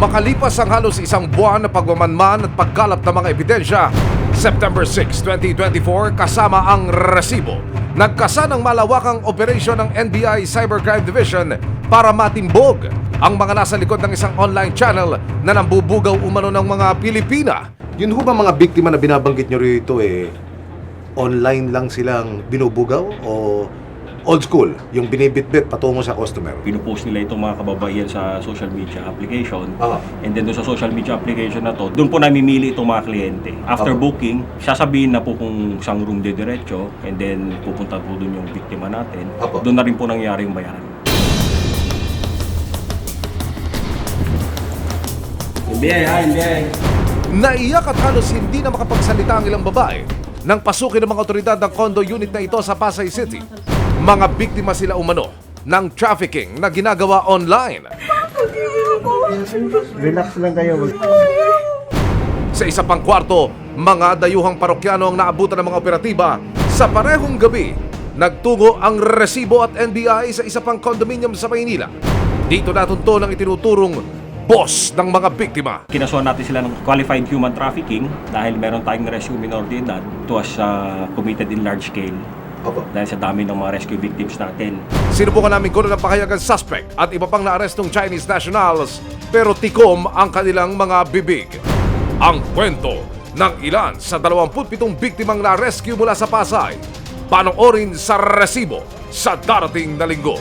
Makalipas ang halos isang buwan na pagmamanman at pagkalap ng mga ebidensya, September 6, 2024, kasama ang resibo, nagkasa ng malawakang operasyon ng NBI Cybercrime Division para matimbog ang mga nasa likod ng isang online channel na nambubugaw umano ng mga Pilipina. Yun ho ba mga biktima na binabanggit nyo rito online lang silang binubugaw o old school, yung binibitbit patungo sa customer? Pinupost nila itong mga kababaihan sa social media application. Ah. And then doon sa social media application na to, doon po namimili itong mga kliyente. After booking, sasabihin na po kung saan room diretso, and then pupunta po doon yung biktima natin. Apo. Doon na rin po nangyari yung bayaran. Hindi. Naiyak at halos hindi na makapagsalita ang ilang babae nang pasukin ng mga otoridad ng condo unit na ito sa Pasay City. Mga biktima sila umano ng trafficking na ginagawa online. Relax lang kayo. Sa isa pang kwarto, mga dayuhang parokyano ang naabutan ng mga operatiba. Sa parehong gabi, nagtungo ang resibo at NBI sa isa pang condominium sa Maynila. Dito natunto ng itinuturong boss ng mga biktima. Kinasuhan natin sila ng qualified human trafficking dahil meron tayong rescue minor de edad. It was committed in large scale. Dahil sa dami ng mga rescue victims natin. Sinubukan namin kuno ng pahayag ang suspect at iba pang naarestong Chinese nationals, pero tikom ang kanilang mga bibig. Ang kwento ng ilan sa 27 biktimang na-rescue mula sa Pasay, panoorin sa resibo sa darating na linggo.